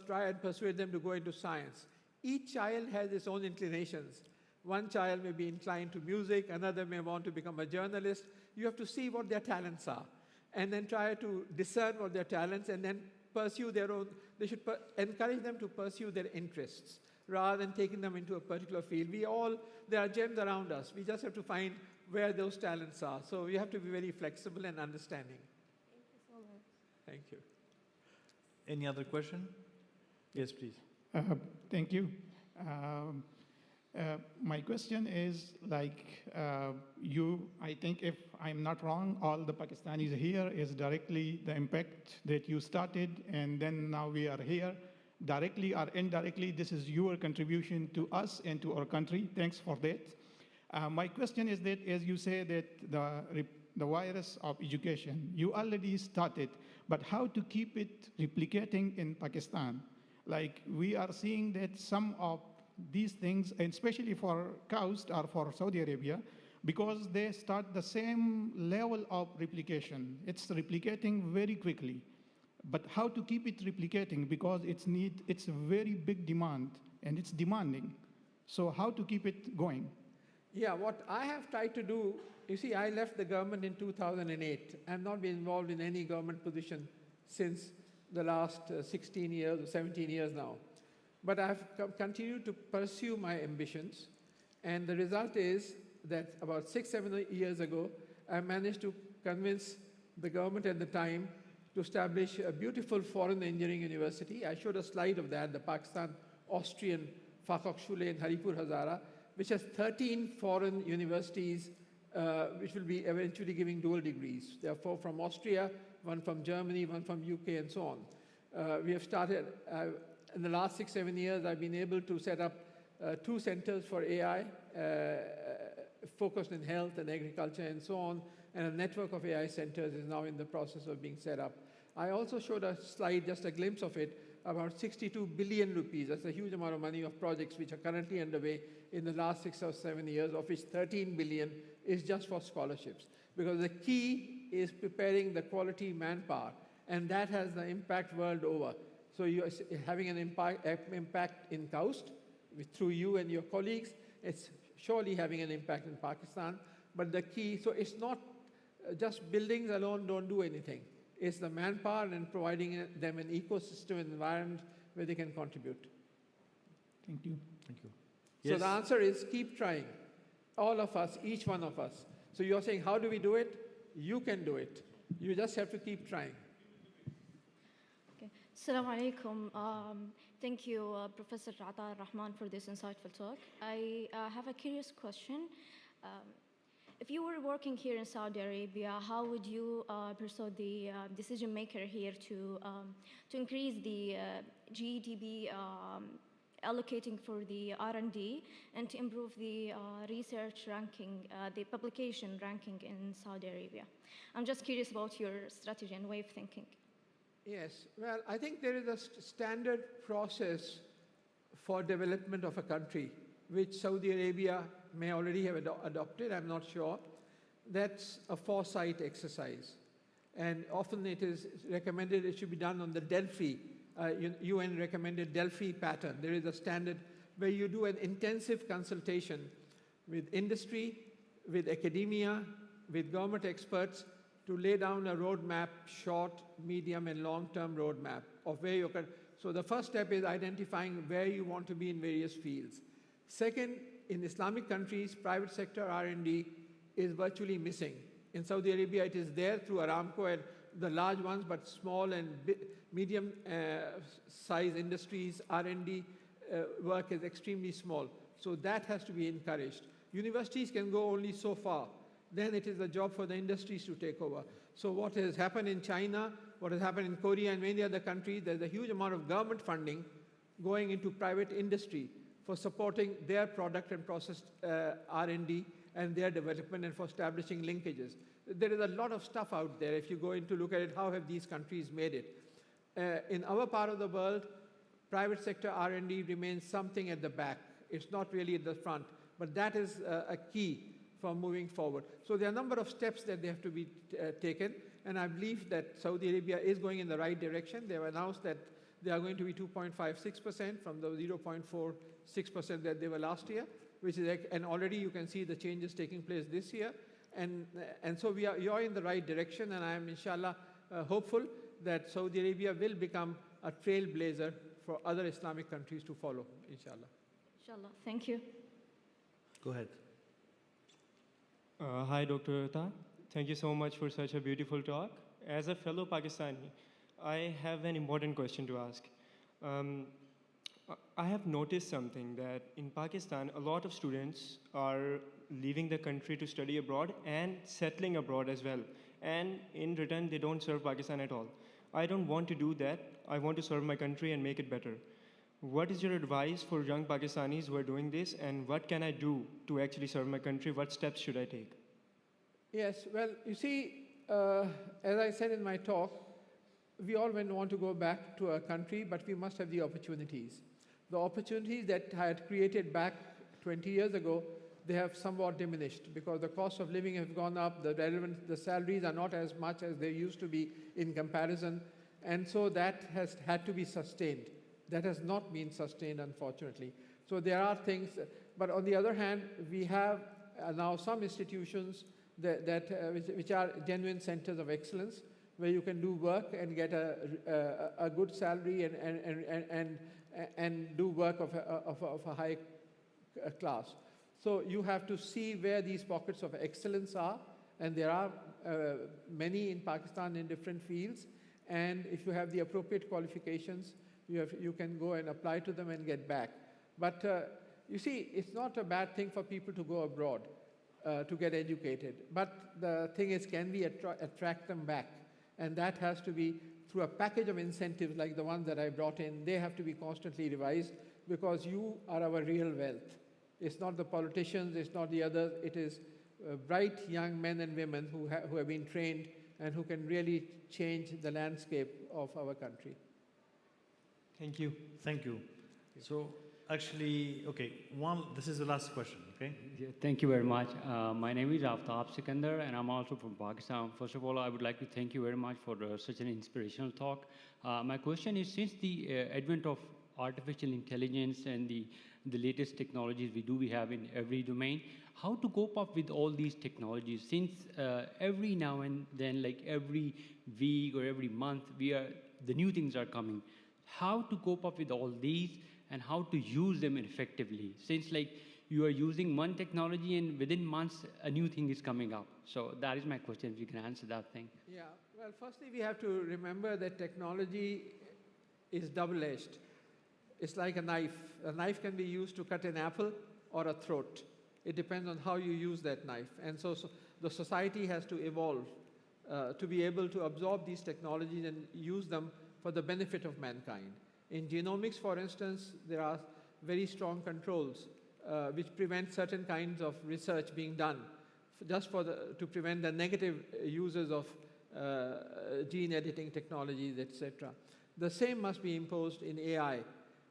Speaker 6: try and persuade them to go into science. Each child has its own inclinations. One child may be inclined to music, another may want to become a journalist. You have to see what their talents are, and then try to discern what their talents, and then pursue their own. They should encourage them to pursue their interests rather than taking them into a particular field. There are gems around us. We just have to find where those talents are. So we have to be very flexible and understanding.
Speaker 8: Thank you so much.
Speaker 6: Thank you.
Speaker 5: Any other question? Yes, please.
Speaker 9: Thank you. My question is, like, I think if I'm not wrong, all the Pakistanis here is directly the impact that you started, and then now we are here. Directly or indirectly, this is your contribution to us and to our country. Thanks for that. My question is that, as you say that the virus of education, you already started, but how to keep it replicating in Pakistan? Like, we are seeing that some of these things, and especially for KAUST or for Saudi Arabia, because they start the same level of replication. It's replicating very quickly. But how to keep it replicating? Because it's a very big demand, and it's demanding. So how to keep it going?
Speaker 6: Yeah, what I have tried to do, you see, I left the government in 2008. I've not been involved in any government position since the last 16 years or 17 years now. But I've continued to pursue my ambitions, and the result is that about 6-7 years ago, I managed to convince the government at the time to establish a beautiful foreign engineering university. I showed a slide of that, the Pakistan-Austrian Fachhochschule in Haripur Hazara, which has 13 foreign universities which will be eventually giving dual degrees. There are 4 from Austria, 1 from Germany, 1 from UK, and so on. We have started, in the last 6-7 years, I've been able to set up 2 centers for AI, focused in health and agriculture and so on, and a network of AI centers is now in the process of being set up. I also showed a slide, just a glimpse of it, about 62 billion rupees. That's a huge amount of money of projects which are currently underway in the last 6 or 7 years, of which 13 billion is just for scholarships. Because the key is preparing the quality manpower, and that has the impact world over. So you're having an impact in KAUST through you and your colleagues. It's surely having an impact in Pakistan. But the key, so it's not just buildings alone don't do anything. It's the manpower and providing them an ecosystem environment where they can contribute.
Speaker 9: Thank you.
Speaker 5: Thank you.
Speaker 6: So
Speaker 5: Yes.
Speaker 6: the answer is keep trying. All of us, each one of us. So you're saying, how do we do it? You can do it. You just have to keep trying.
Speaker 10: Okay. Assalamu alaikum. Thank you, Professor Atta-ur-Rahman, for this insightful talk. I have a curious question. If you were working here in Saudi Arabia, how would you persuade the decision maker here to increase the GDP allocating for the R&D and to improve the research ranking, the publication ranking in Saudi Arabia? I'm just curious about your strategy and way of thinking.
Speaker 6: Yes, well, I think there is a standard process for development of a country, which Saudi Arabia may already have adopted, I'm not sure. That's a foresight exercise. And often it is recommended it should be done on the Delphi, UN recommended Delphi pattern. There is a standard where you do an intensive consultation with industry, with academia, with government experts to lay down a roadmap, short, medium, and long-term roadmap of where you can. So the first step is identifying where you want to be in various fields. Second, in Islamic countries, private sector R&D is virtually missing. In Saudi Arabia, it is there through Aramco and the large ones, but small and medium size industries, R&D work is extremely small. So that has to be encouraged. Universities can go only so far. Then it is a job for the industries to take over. So what has happened in China, what has happened in Korea and many other countries, there's a huge amount of government funding going into private industry for supporting their product and process R&D and their development and for establishing linkages. There is a lot of stuff out there. If you go in to look at it, how have these countries made it? In our part of the world, private sector R&D remains something at the back. It's not really at the front, but that is a key for moving forward. So there are a number of steps that they have to be taken, and I believe that Saudi Arabia is going in the right direction. They have announced that they are going to be 2.56% from the 0.46% that they were last year, which is, and already you can see the changes taking place this year. And so you're in the right direction, and I am, inshallah, hopeful that Saudi Arabia will become a trailblazer for other Islamic countries to follow, inshallah.
Speaker 10: Inshallah. Thank you.
Speaker 5: Go ahead.
Speaker 11: Hi, Dr. Atta. Thank you so much for such a beautiful talk. As a fellow Pakistani, I have an important question to ask. I have noticed something that in Pakistan, a lot of students are leaving the country to study abroad and settling abroad as well. And in return, they don't serve Pakistan at all. I don't want to do that. I want to serve my country and make it better. What is your advice for young Pakistanis who are doing this, and what can I do to actually serve my country? What steps should I take?
Speaker 6: Yes, well, you see, as I said in my talk, we all want to go back to our country, but we must have the opportunities. The opportunities that I had created back 20 years ago, they have somewhat diminished because the cost of living has gone up, the salaries are not as much as they used to be in comparison, and so that has had to be sustained. That has not been sustained, unfortunately. So there are things, but on the other hand, we have now some institutions which are genuine centers of excellence, where you can do work and get a good salary and do work of a high class. So you have to see where these pockets of excellence are, and there are many in Pakistan in different fields, and if you have the appropriate qualifications, you can go and apply to them and get back. But you see, it's not a bad thing for people to go abroad to get educated. But the thing is, can we attract them back? And that has to be through a package of incentives like the ones that I brought in. They have to be constantly revised because you are our real wealth. It's not the politicians, it's not the others, it is bright young men and women who have been trained and who can really change the landscape of our country.
Speaker 11: Thank you.
Speaker 5: Thank you. So actually, okay, this is the last question, okay?
Speaker 12: Yeah, thank you very much. My name is Aftab Sikandar, and I'm also from Pakistan. First of all, I would like to thank you very much for such an inspirational talk. My question is, since the advent of artificial intelligence and the latest technologies we have in every domain, how to cope up with all these technologies? Since every now and then, like every week or every month, the new things are coming. How to cope up with all these and how to use them effectively? Since like you are using one technology and within months a new thing is coming up. So that is my question, if you can answer that thing.
Speaker 6: Yeah, well, firstly we have to remember that technology is double-edged. It's like a knife. A knife can be used to cut an apple or a throat. It depends on how you use that knife. And so the society has to evolve to be able to absorb these technologies and use them for the benefit of mankind. In genomics, for instance, there are very strong controls which prevent certain kinds of research being done just to prevent the negative uses of gene editing technologies, etc. The same must be imposed in AI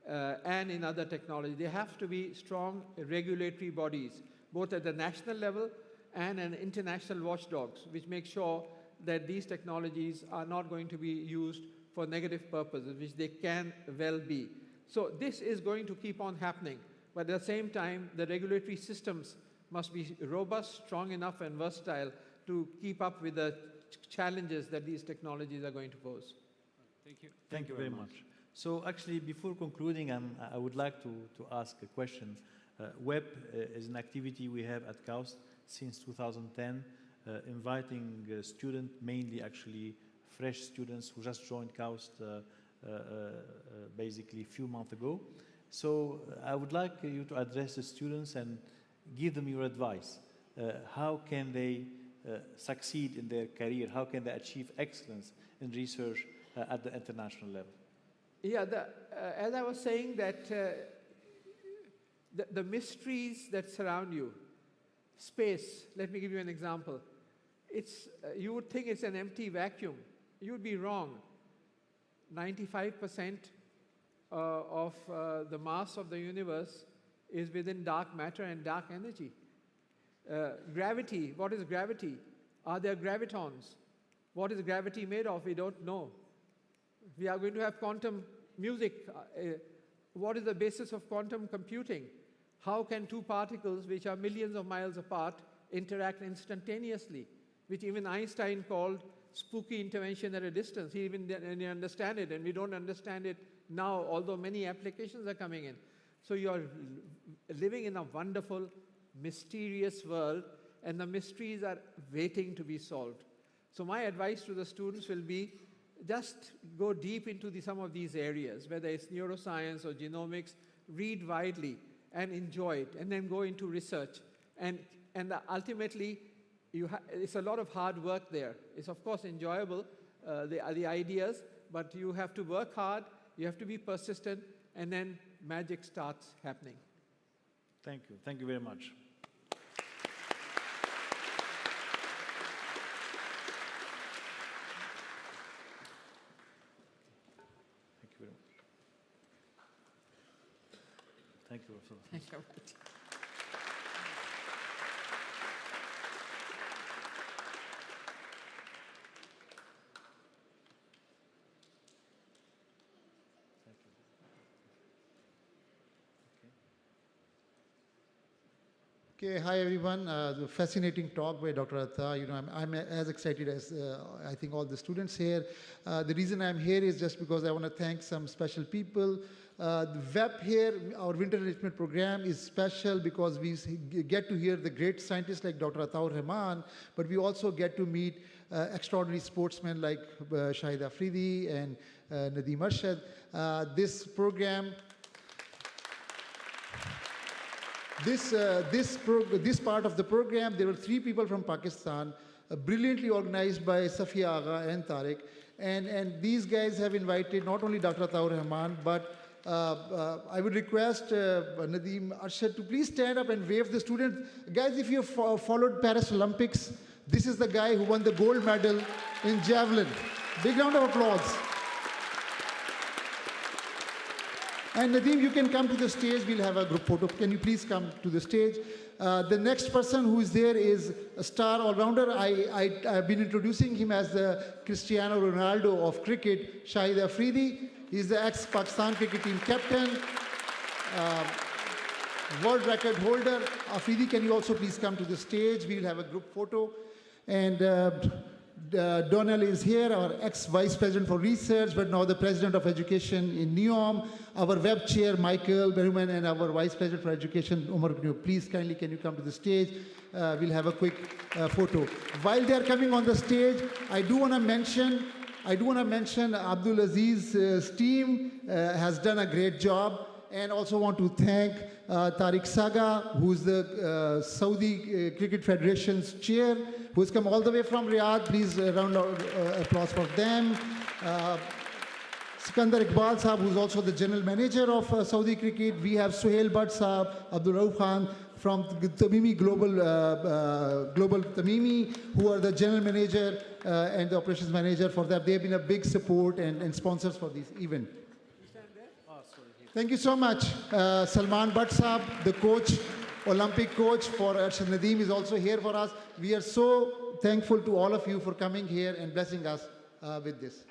Speaker 6: and in other technologies. There have to be strong regulatory bodies, both at the national level and an international watchdogs, which make sure that these technologies are not going to be used for negative purposes, which they can well be. So this is going to keep on happening, but at the same time, the regulatory systems must be robust, strong enough, and versatile to keep up with the challenges that these technologies are going to pose.
Speaker 12: Thank you.
Speaker 5: Thank you very much. So actually, before concluding, I would like to ask a question. WEP is an activity we have at KAUST since 2010, inviting students, mainly actually fresh students who just joined KAUST basically a few months ago. So I would like you to address the students and give them your advice. How can they succeed in their career? How can they achieve excellence in research at the international level?
Speaker 6: Yeah, as I was saying, that the mysteries that surround you, space, let me give you an example. You would think it's an empty vacuum. You would be wrong. 95% of the mass of the universe is within dark matter and dark energy. Gravity, what is gravity? Are there gravitons? What is gravity made of? We don't know. We are going to have quantum music. What is the basis of quantum computing? How can two particles which are millions of miles apart interact instantaneously, which even Einstein called spooky intervention at a distance. He even didn't understand it, and we don't understand it now, although many applications are coming in. So you're living in a wonderful, mysterious world, and the mysteries are waiting to be solved. So my advice to the students will be, just go deep into some of these areas, whether it's neuroscience or genomics, read widely and enjoy it, and then go into research. And ultimately, it's a lot of hard work there. It's of course enjoyable, the ideas, but you have to work hard, you have to be persistent, and then magic starts happening.
Speaker 5: Thank you. Thank you very much. Thank you very much. Thank you, Professor.
Speaker 6: Thank you very much.
Speaker 13: Okay, hi everyone. The fascinating talk by Dr. Atta. You know, I'm as excited as I think all the students here. The reason I'm here is just because I want to thank some special people. The WEP here, our Winter Enrichment Program, is special because we get to hear the great scientists like Dr. Atta-ur-Rahman, but we also get to meet extraordinary sportsmen like Shahid Afridi and Nadeem Arshad. This program, this part of the program, there were 3 people from Pakistan, brilliantly organized by Safiya Agha and Tariq. And these guys have invited not only Dr. Atta-ur-Rahman, but I would request Nadeem Arshad to please stand up and wave the students. Guys, if you have followed Paris Olympics, this is the guy who won the gold medal in javelin. Big round of applause. And Nadeem, you can come to the stage. We'll have a group photo. Can you please come to the stage? The next person who is there is a star all-rounder. I've been introducing him as the Cristiano Ronaldo of cricket, Shahid Afridi. He's the ex-Pakistan cricket team captain, world record holder. Afridi, can you also please come to the stage? We'll have a group photo. And Donnell is here, our ex-vice president for research, but now the president of education in NEOM. Our web chair, Michael Berman, and our vice president for education, Omar. Please, kindly, can you come to the stage? We'll have a quick photo. While they're coming on the stage, I do want to mention Abdul Aziz's team has done a great job, and also want to thank Tariq Saga, who's the Saudi Cricket Federation's chair, who has come all the way from Riyadh. Please round of applause for them. Sikandar Iqbal Saab, who's also the general manager of Saudi Cricket. We have Suhail Bhatt Saab, Abdul Rauf Khan from Tamimi Global Tamimi, who are the general manager and the operations manager for that. They've been a big support and sponsors for this event. Thank you so much. Salman Bhatt Saab, the coach, Olympic coach for Arshad Nadeem, is also here for us. We are so thankful to all of you for coming here and blessing us with this.